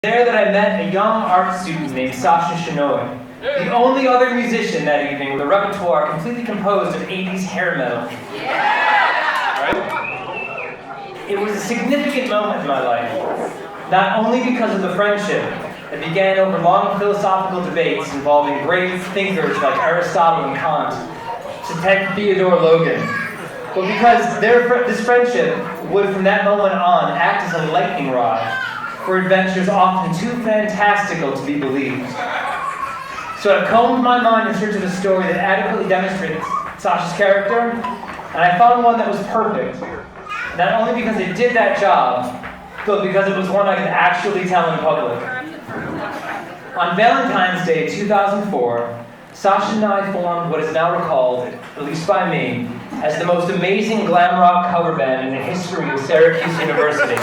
There that I met a young art student named Sasha, the only other musician that evening with a repertoire completely composed of 80s hair metal. Right? It was a significant moment in my life, not only because of the friendship that began over long philosophical debates involving great thinkers like Aristotle and Kant to Theodore Logan, but because this friendship would from that moment on act as a lightning rod for adventures often too fantastical to be believed. So I combed my mind in search of a story that adequately demonstrated Sasha's character, and I found one that was perfect. Not only because it did that job, but because it was one I could actually tell in public. On Valentine's Day 2004, Sasha and I formed what is now recalled, at least by me, as the most amazing glam rock cover band in the history of Syracuse University.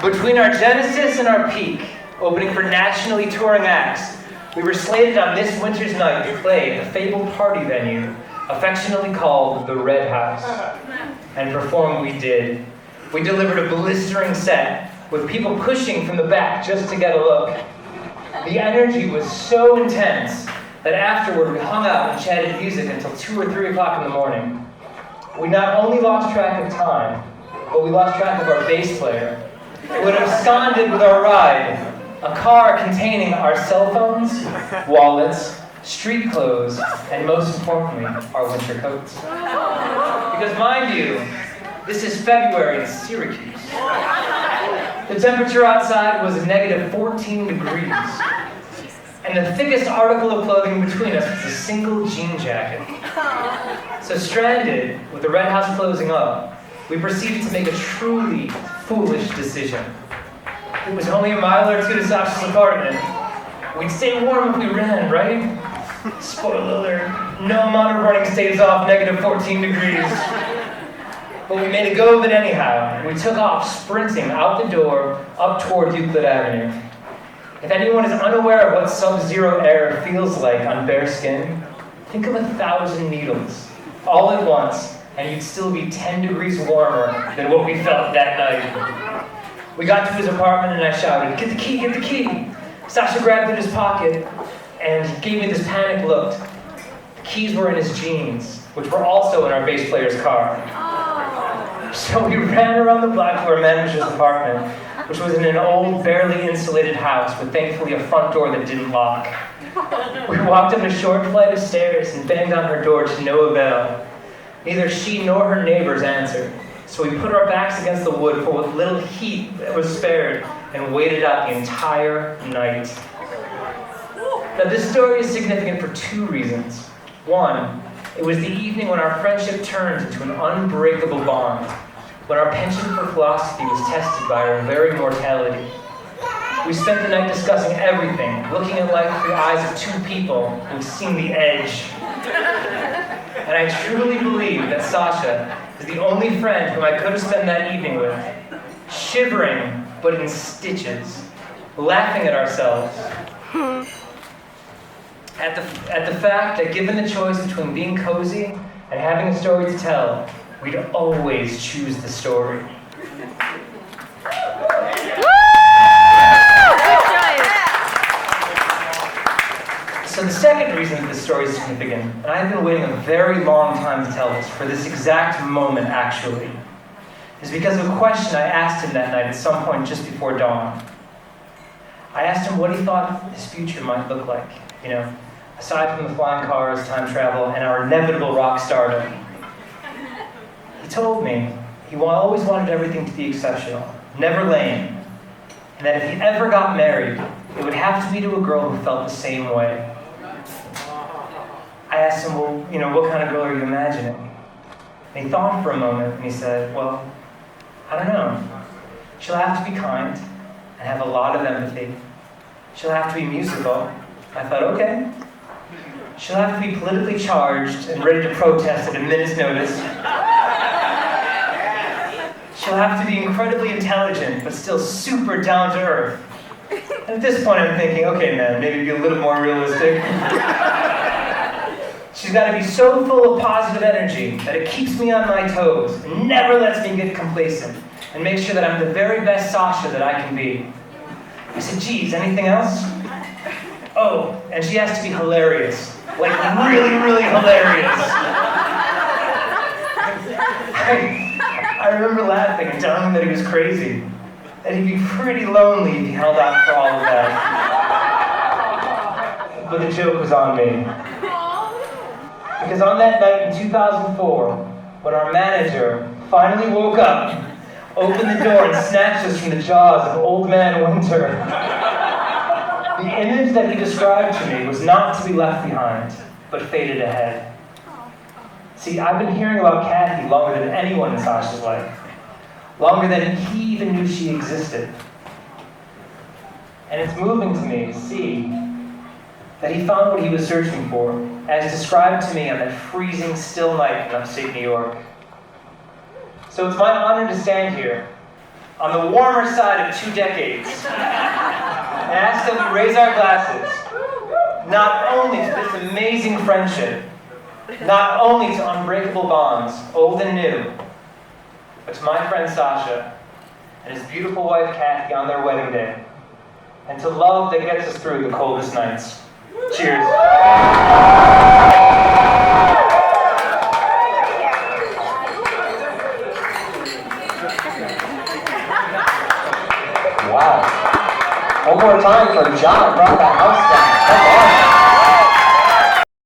Between our genesis and our peak, opening for nationally touring acts, we were slated on this winter's night to play at the fabled party venue, affectionately called the Red House. And perform we did. We delivered a blistering set, with people pushing from the back just to get a look. The energy was so intense that afterward we hung out and chatted music until 2 or 3 o'clock in the morning. We not only lost track of time, but we lost track of our bass player, who had absconded with our ride, a car containing our cell phones, wallets, street clothes, and most importantly, our winter coats. Because mind you, this is February in Syracuse. The temperature outside was negative 14 degrees, and the thickest article of clothing between us was a single jean jacket. So stranded, with the Red House closing up, we proceeded to make a truly foolish decision. It was only a mile or two to Sasha's apartment. We'd stay warm if we ran, right? Spoiler alert, no amount of running staves off negative 14 degrees. But we made a go of it anyhow. We took off sprinting out the door up toward Euclid Avenue. If anyone is unaware of what sub-zero air feels like on bare skin, think of 1,000 needles all at once, and you'd still be 10 degrees warmer than what we felt that night. We got to his apartment and I shouted, "Get the key, get the key!" Sasha grabbed in his pocket and gave me this panicked look. The keys were in his jeans, which were also in our bass player's car. So we ran around the block to our manager's apartment, which was in an old, barely insulated house with thankfully a front door that didn't lock. We walked up a short flight of stairs and banged on her door to no avail. Neither she nor her neighbors answered, so we put our backs against the wood for what little heat that was spared and waited out the entire night. Now this story is significant for 2 reasons. One, it was the evening when our friendship turned into an unbreakable bond, when our penchant for philosophy was tested by our very mortality. We spent the night discussing everything, looking at life through the eyes of 2 people who've seen the edge. And I truly believe that Sasha is the only friend whom I could have spent that evening with, shivering but in stitches, laughing at ourselves. At the fact that given the choice between being cozy and having a story to tell, we'd always choose the story. So the second reason that this story is significant, and I've been waiting a very long time to tell this, for this exact moment actually, is because of a question I asked him that night at some point just before dawn. I asked him what he thought his future might look like, aside from the flying cars, time travel, and our inevitable rock stardom. He told me he always wanted everything to be exceptional, never lame, and that if he ever got married, it would have to be to a girl who felt the same way. I asked him, well, what kind of girl are you imagining? And he thought for a moment, and he said, well, I don't know. She'll have to be kind and have a lot of empathy. She'll have to be musical. I thought, okay. She'll have to be politically charged and ready to protest at a minute's notice. She'll have to be incredibly intelligent, but still super down to earth. And at this point I'm thinking, okay man, maybe be a little more realistic. She's She's got to be so full of positive energy that it keeps me on my toes and never lets me get complacent and makes sure that I'm the very best Sasha that I can be. I said, geez, anything else? Oh, and she has to be hilarious. Like, really, really hilarious. I remember laughing and telling him that he was crazy. That he'd be pretty lonely if he held out for all of that. But the joke was on me. Because on that night in 2004, when our manager finally woke up, opened the door and snatched us from the jaws of Old Man Winter, the image that he described to me was not to be left behind, but faded ahead. See, I've been hearing about Cathy longer than anyone in Sasha's life. Longer than he even knew she existed. And it's moving to me to see that he found what he was searching for, as described to me on that freezing, still night in upstate New York. So it's my honor to stand here, on the warmer side of 2 decades, and ask that we raise our glasses, not only to this amazing friendship, not only to unbreakable bonds, old and new, but to my friend Sasha and his beautiful wife Cathy on their wedding day, and to love that gets us through the coldest nights. Cheers. Wow. One more time for John. Brought the house down. Come on.